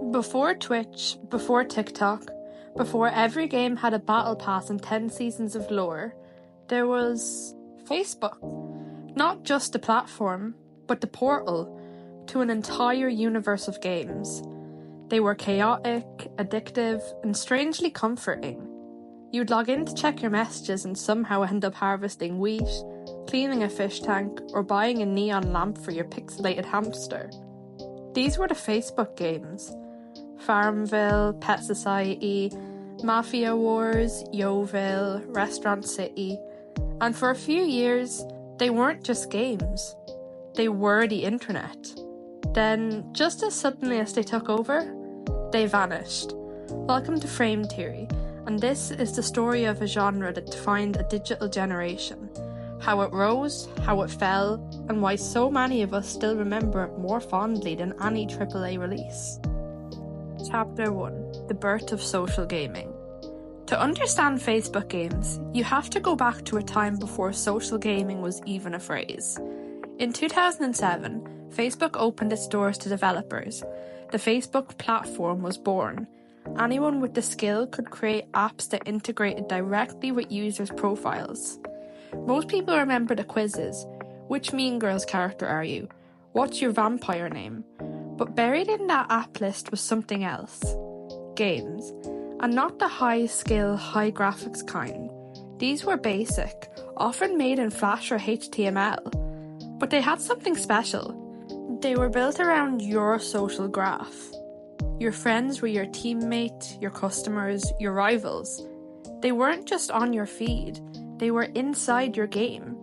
Before Twitch, before TikTok, before every game had a battle pass and 10 seasons of lore, there was Facebook. Not just a platform, but the portal to an entire universe of games. They were chaotic, addictive, and strangely comforting. You'd log in to check your messages and somehow end up harvesting wheat, cleaning a fish tank, or buying a neon lamp for your pixelated hamster. These were the Facebook games. Farmville, Pet Society, Mafia Wars, Yeovil, Restaurant City, and for a few years, they weren't just games. They were the internet. Then, just as suddenly as they took over, they vanished. Welcome to Frame Theory, and this is the story of a genre that defined a digital generation. How it rose, how it fell, and why so many of us still remember it more fondly than any AAA release. Chapter 1: The Birth of Social Gaming. To understand Facebook games, you have to go back to a time before social gaming was even a phrase. In 2007, Facebook opened its doors to developers. The Facebook platform was born. Anyone with the skill could create apps that integrated directly with users' profiles. Most people remember the quizzes. Which Mean Girls character are you? What's your vampire name? But buried in that app list was something else. Games. And not the high-skill, high-graphics kind. These were basic, often made in Flash or HTML. But they had something special. They were built around your social graph. Your friends were your teammate, your customers, your rivals. They weren't just on your feed, they were inside your game.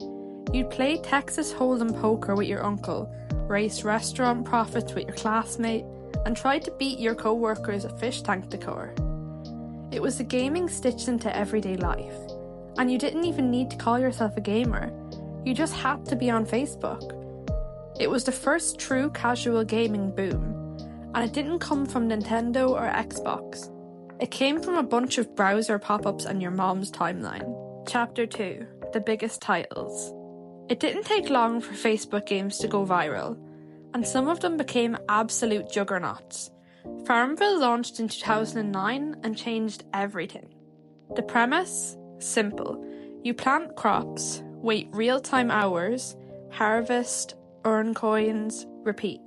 You'd play Texas Hold'em poker with your uncle, race restaurant profits with your classmate, and try to beat your co-workers at fish tank decor. It was the gaming stitched into everyday life, and you didn't even need to call yourself a gamer. You just had to be on Facebook. It was the first true casual gaming boom, and it didn't come from Nintendo or Xbox. It came from a bunch of browser pop-ups on your mom's timeline. Chapter 2: The Biggest Titles. It didn't take long for Facebook games to go viral, and some of them became absolute juggernauts. Farmville launched in 2009 and changed everything. The premise? Simple. You plant crops, wait real-time hours, harvest, earn coins, repeat.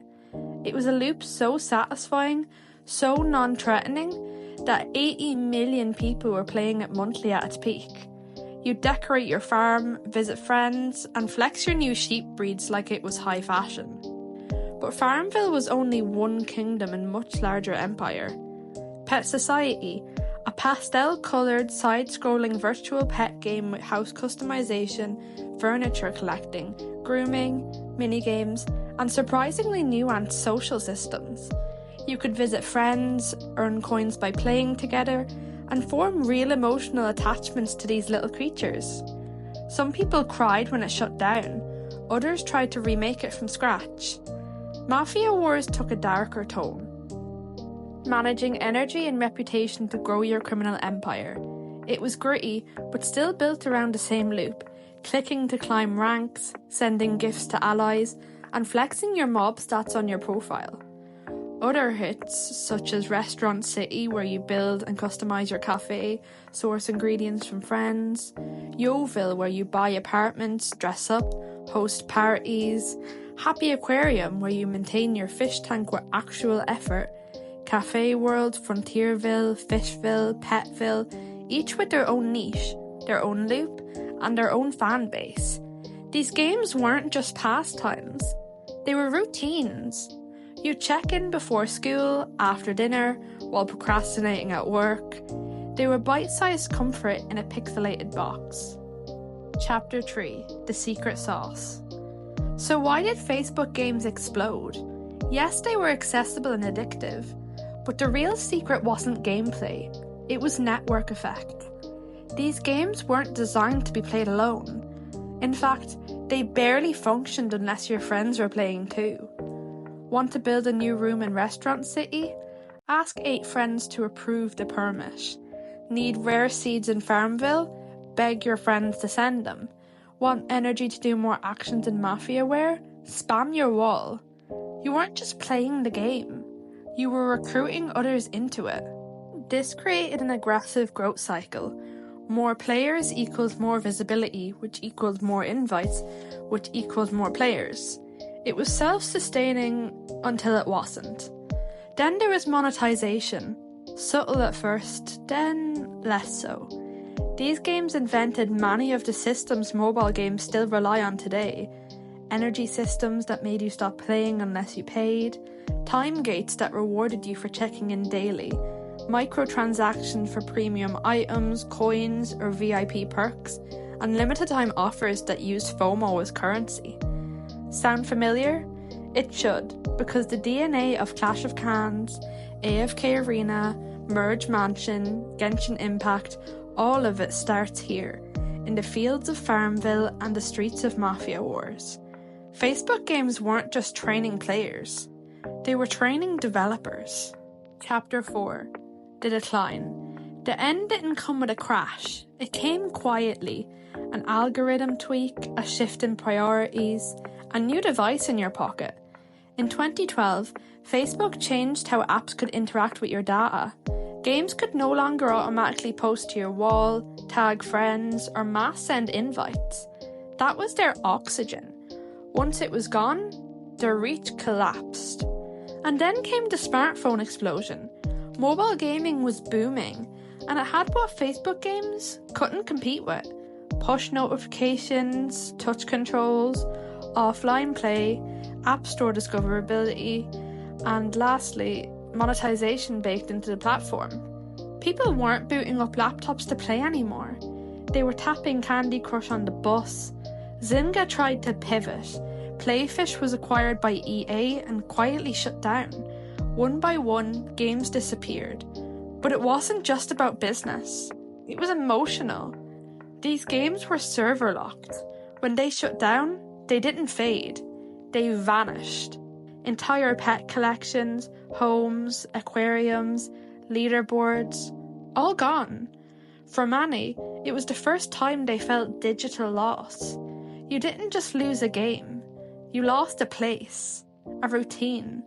It was a loop so satisfying, so non-threatening, that 80 million people were playing it monthly at its peak. You'd decorate your farm, visit friends, and flex your new sheep breeds like it was high fashion. But Farmville was only one kingdom in a much larger empire. Pet Society, a pastel-coloured, side-scrolling virtual pet game with house customization, furniture collecting, grooming, minigames, and surprisingly nuanced social systems. You could visit friends, earn coins by playing together, and form real emotional attachments to these little creatures. Some people cried when it shut down, others tried to remake it from scratch. Mafia Wars took a darker tone, managing energy and reputation to grow your criminal empire. It was gritty, but still built around the same loop, clicking to climb ranks, sending gifts to allies, and flexing your mob stats on your profile. Other hits, such as Restaurant City, where you build and customize your cafe, source ingredients from friends, Yeovil, where you buy apartments, dress up, host parties, Happy Aquarium, where you maintain your fish tank with actual effort, Cafe World, Frontierville, Fishville, Petville, each with their own niche, their own loop, and their own fan base. These games weren't just pastimes, they were routines. You'd check in before school, after dinner, while procrastinating at work. They were bite-sized comfort in a pixelated box. Chapter 3: The Secret Sauce. So why did Facebook games explode? Yes, they were accessible and addictive, but the real secret wasn't gameplay, it was network effect. These games weren't designed to be played alone. In fact, they barely functioned unless your friends were playing too. Want to build a new room in Restaurant City? Ask 8 friends to approve the permit. Need rare seeds in Farmville? Beg your friends to send them. Want energy to do more actions in MafiaWare? Spam your wall. You weren't just playing the game. You were recruiting others into it. This created an aggressive growth cycle. More players equals more visibility, which equals more invites, which equals more players. It was self-sustaining until it wasn't. Then there was monetization. Subtle at first, then less so. These games invented many of the systems mobile games still rely on today. Energy systems that made you stop playing unless you paid, time gates that rewarded you for checking in daily, microtransactions for premium items, coins, or VIP perks, and limited time offers that used FOMO as currency. Sound familiar? It should, because the DNA of Clash of Clans, AFK Arena, Merge Mansion, Genshin Impact, all of it starts here, in the fields of Farmville and the streets of Mafia Wars. Facebook games weren't just training players, they were training developers. Chapter 4. The Decline. The end didn't come with a crash, it came quietly. An algorithm tweak, a shift in priorities, a new device in your pocket. In 2012, Facebook changed how apps could interact with your data. Games could no longer automatically post to your wall, tag friends, or mass send invites. That was their oxygen. Once it was gone, their reach collapsed. And then came the smartphone explosion. Mobile gaming was booming, and it had what Facebook games couldn't compete with. Push notifications, touch controls, offline play, app store discoverability, and lastly, monetization baked into the platform. People weren't booting up laptops to play anymore. They were tapping Candy Crush on the bus. Zynga tried to pivot. Playfish was acquired by EA and quietly shut down. One by one, games disappeared. But it wasn't just about business. It was emotional. These games were server locked. When they shut down, they didn't fade. They vanished. Entire pet collections, homes, aquariums, leaderboards, all gone. For many, it was the first time they felt digital loss. You didn't just lose a game. You lost a place, a routine,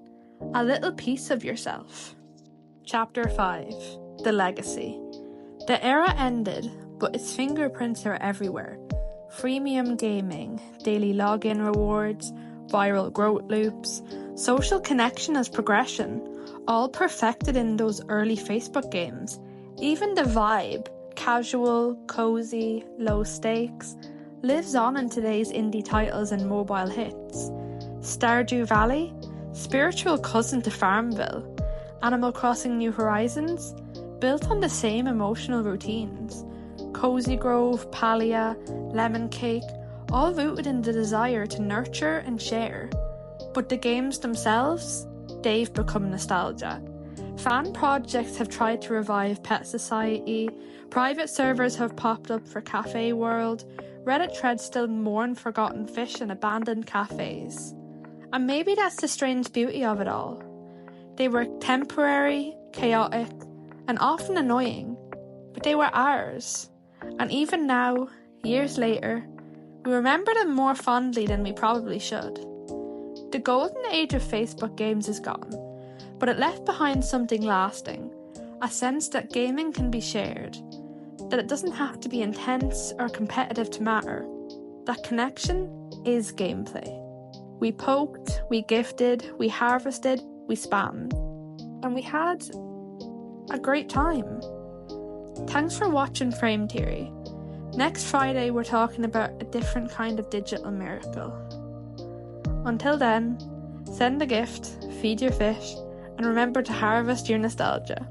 a little piece of yourself. Chapter 5. The Legacy. The era ended, but its fingerprints are everywhere. Freemium gaming, daily login rewards, viral growth loops, social connection as progression, all perfected in those early Facebook games. Even the vibe, casual, cozy, low stakes, lives on in today's indie titles and mobile hits. Stardew Valley, spiritual cousin to Farmville. Animal Crossing New Horizons, built on the same emotional routines. Cozy Grove, Palia, Lemon Cake, all rooted in the desire to nurture and share. But the games themselves, they've become nostalgia. Fan projects have tried to revive Pet Society, private servers have popped up for Cafe World, Reddit threads still mourn forgotten fish and abandoned cafes. And maybe that's the strange beauty of it all. They were temporary, chaotic, and often annoying, but they were ours. And even now, years later, we remember them more fondly than we probably should. The golden age of Facebook games is gone, but it left behind something lasting, a sense that gaming can be shared, that it doesn't have to be intense or competitive to matter. That connection is gameplay. We poked, we gifted, we harvested, we spammed, and we had a great time. Thanks for watching Frame Theory. Next Friday we're talking about a different kind of digital miracle. Until then, send a gift, feed your fish, and remember to harvest your nostalgia.